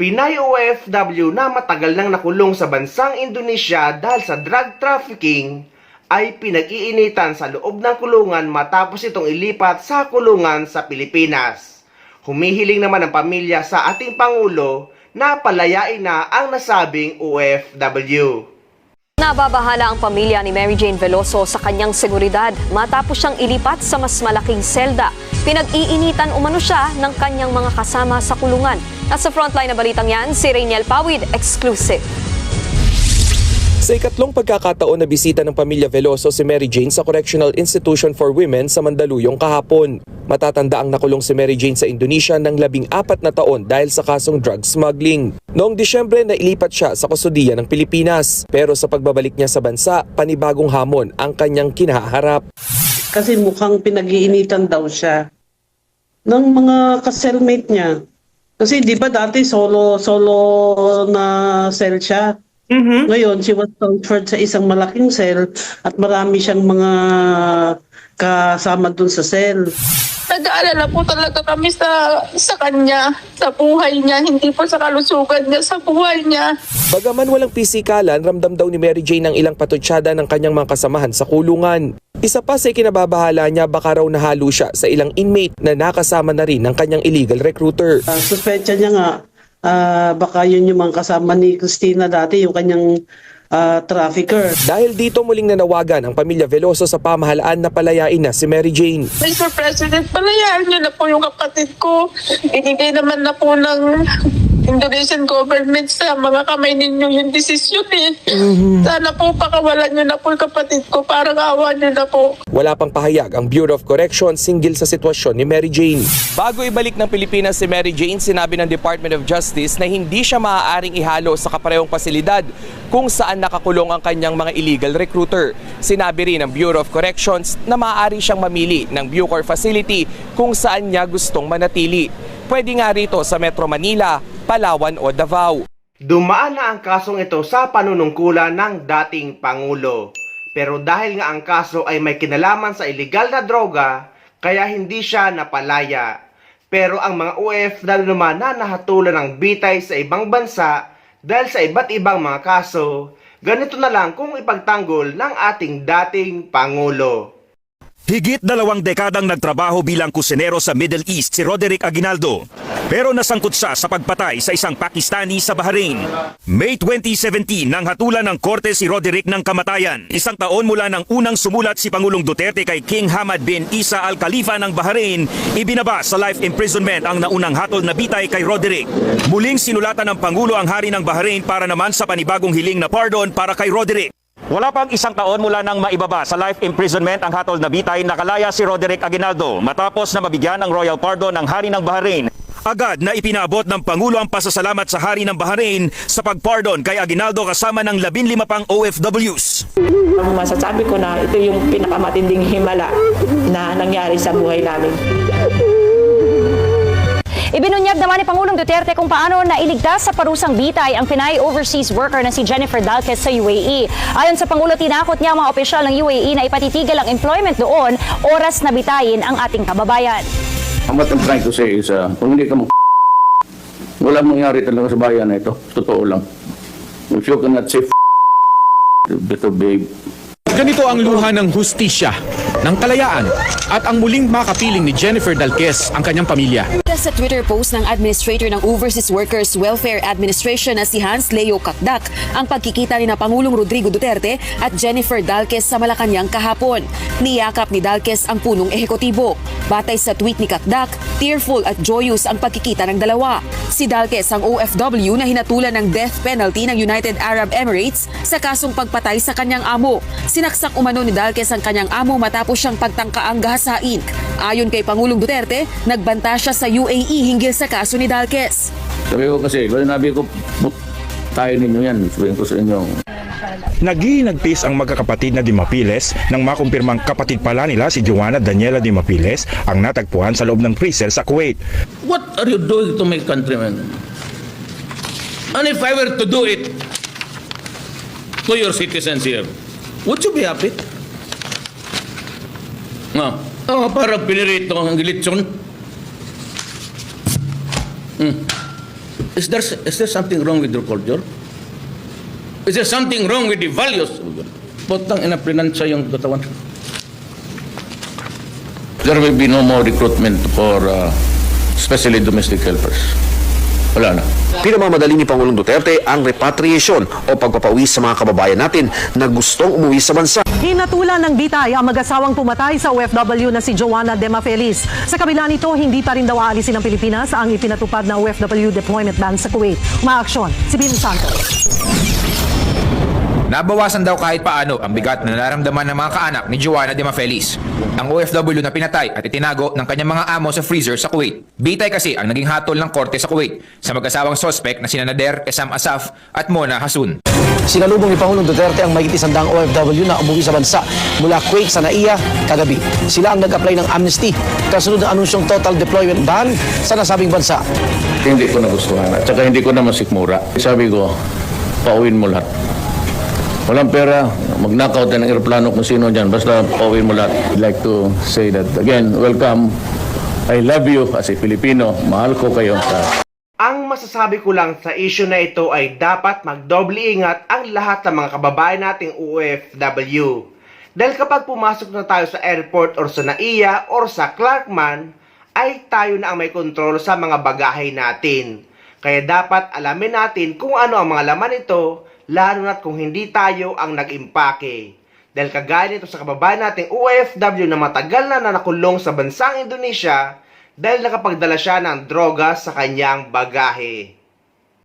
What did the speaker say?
Pinay OFW na matagal nang nakulong sa bansang Indonesia dahil sa drug trafficking ay pinag-iinitan sa loob ng kulungan matapos itong ilipat sa kulungan sa Pilipinas. Humihiling naman ang pamilya sa ating Pangulo na palayain na ang nasabing OFW. Nababahala ang pamilya ni Mary Jane Veloso sa kanyang seguridad matapos siyang ilipat sa mas malaking selda. Pinag-iinitan umano siya ng kanyang mga kasama sa kulungan. Nasa frontline na balitang yan, si Rainiel Pawid, exclusive. Sa ikatlong pagkakataon na bisita ng pamilya Veloso si Mary Jane sa Correctional Institution for Women sa Mandaluyong kahapon. Matatanda ang nakulong si Mary Jane sa Indonesia ng 14 na taon dahil sa kasong drug smuggling. Noong Disyembre na ilipat siya sa kustudiya ng Pilipinas. Pero sa pagbabalik niya sa bansa, panibagong hamon ang kanyang kinaharap. Kasi mukhang pinag-iinitan daw siya ng mga ka-cellmate niya. Kasi di ba dati solo na cell siya. Ngayon, she was transferred sa isang malaking cell at marami siyang mga kasama dun sa cell. Nag-aalala po talaga kami sa kanya, sa buhay niya, hindi po sa kalusugan niya, sa buhay niya. Bagaman walang pisikalan, ramdam daw ni Mary Jane ang ilang patutsada ng kanyang mga kasamahan sa kulungan. Isa pa sa kinababahala niya, baka raw nahalo siya sa ilang inmate na nakasama na rin ng kanyang illegal recruiter. Suspetsya niya nga, baka yun yung mga kasama ni Christina dati, yung kanyang trafficker. Dahil dito muling nanawagan ang pamilya Veloso sa pamahalaan na palayain na si Mary Jane. Mr. President, palayaan niyo na po yung kapatid ko. Ibigay naman na po ng Indonesian government sa mga kamay ninyo yung desisyon eh. Sana po pakawalan niyo na po yung kapatid ko, parang awa niyo na po. Wala pang pahayag ang Bureau of Corrections hinggil sa sitwasyon ni Mary Jane. Bago ibalik ng Pilipinas si Mary Jane, sinabi ng Department of Justice na hindi siya maaaring ihalo sa kaparehong pasilidad kung saan nakakulong ang kanyang mga illegal recruiter. Sinabi rin ng Bureau of Corrections na maaari siyang mamili ng Bucor facility kung saan niya gustong manatili. Pwede nga rito sa Metro Manila, Palawan o Davao. Dumaan na ang kasong ito sa panunungkulan ng dating Pangulo. Pero dahil nga ang kaso ay may kinalaman sa illegal na droga, kaya hindi siya napalaya. Pero ang mga OFW naman na nahatulan ng bitay sa ibang bansa dahil sa iba't ibang mga kaso, ganito na lang kung ipagtanggol ng ating dating Pangulo. Higit 2 dekadang nagtrabaho bilang kusinero sa Middle East si Roderick Aguinaldo. Pero nasangkot siya sa pagpatay sa isang Pakistani sa Bahrain. May 2017 nang hatulan ng korte si Roderick ng kamatayan. 1 taon mula nang unang sumulat si Pangulong Duterte kay King Hamad bin Isa Al Khalifa ng Bahrain, ibinaba sa life imprisonment ang naunang hatol na bitay kay Roderick. Muling sinulatan ng Pangulo ang hari ng Bahrain para naman sa panibagong hiling na pardon para kay Roderick. Wala pang 1 taon mula nang maibaba sa life imprisonment ang hatol na bitay, nakalaya si Roderick Aguinaldo matapos na mabigyan ng royal pardon ng hari ng Bahrain. Agad na ipinabot ng Pangulo ang pasasalamat sa hari ng Bahrain sa pagpardon kay Aguinaldo kasama ng 15 pang OFWs. Masasabi ko na ito yung pinakamatinding himala na nangyari sa buhay namin. Ibinunyag naman ni Pangulong Duterte kung paano nailigtas sa parusang bitay ang Pinay overseas worker na si Jennifer Dalquez sa UAE. Ayon sa Pangulo, tinakot niya ang mga opisyal ng UAE na ipatitigil ang employment doon oras na bitayin ang ating kababayan. What I'm trying to say is, kung hindi ka wala mangyari talaga sa bayan na ito. Totoo lang. If you cannot say better babe. Ganito ang luha ng hustisya, ng kalayaan at ang muling makapiling ni Jennifer Dalquez ang kanyang pamilya. Sa Twitter post ng Administrator ng Overseas Workers Welfare Administration na si Hans Leo Kakdak ang pagkikita ni na Pangulong Rodrigo Duterte at Jennifer Dalquez sa Malacanang kahapon. Niyakap ni Dalquez ang punong ehekutibo. Batay sa tweet ni Kakdak, tearful at joyous ang pagkikita ng dalawa. Si Dalquez ang OFW na hinatulan ng death penalty ng United Arab Emirates sa kasong pagpatay sa kanyang amo. Sinaksak umano ni Dalquez ang kanyang amo matapos siyang pagtangkaang gahasain. Ayon kay Pangulong Duterte, nagbanta siya sa UAE hinggil sa kaso ni Dalquez. Sabi ko kasi, kung nabi ko, tayo ninyo yan. Sabihin ko sa inyo. Nagpis ang magkakapatid na Dimapiles nang makumpirmang kapatid pala nila si Joanna Daniela Dimapiles ang natagpuan sa loob ng freezer sa Kuwait. What are you doing to my countrymen? And if I were to do it to your citizens here, would you be happy? No. Oh, parang pinirito ang gilitson. Is there something wrong with your culture? Is there something wrong with the values? Putang ina, pinansya yung katawan. There will be no more recruitment for especially domestic helpers. Wala na. Pinamamadali ni Pangulong Duterte ang repatriation o pagpapauwi sa mga kababayan natin na gustong umuwi sa bansa. Hinatulan ng bitay ang mag-asawang pumatay sa OFW na si Joanna Dema Feliz. Sa kabila nito, hindi pa rin daw aalisin ng Pilipinas ang ipinatupad na OFW deployment ban sa Kuwait. Umaaksyon si Pino Santos. Nabawasan daw kahit paano ang bigat na nararamdaman ng mga kaanak ni Joanna Dema Feliz, ang OFW na pinatay at itinago ng kanyang mga amo sa freezer sa Kuwait. Bitay kasi ang naging hatol ng korte sa Kuwait sa mag-asawang sospek na sina Nader Esam Asaf at Mona Hasun. Sinalubong ni Pangulong Duterte ang mahigit 100 OFW na umuwi sa bansa mula Kuwait sa Naiya kagabi. Sila ang nag-apply ng amnesty kasunod ng anunsyong total deployment ban sa nasabing bansa. Hindi ko nagustuhan at saka hindi ko na masikmura. Sabi ko, pauwin mo lahat. Walang pera, mag-knockout ng aeroplano kung sino dyan, basta pauwin mo lahat. I'd like to say that again, welcome. I love you as a Filipino. Mahal ko kayo. Ang masasabi ko lang sa issue na ito ay dapat magdoble ingat ang lahat ng mga kababayan nating OFW. Dahil kapag pumasok na tayo sa airport or sa Naiya or sa Clarkman, ay tayo na ang may kontrol sa mga bagahe natin. Kaya dapat alamin natin kung ano ang mga laman nito, lalo na't kung hindi tayo ang nag-impake. Dahil kagaya nito sa kababayan nating OFW na matagal na nakulong sa bansang Indonesia dahil nakapagdala siya ng droga sa kanyang bagahe.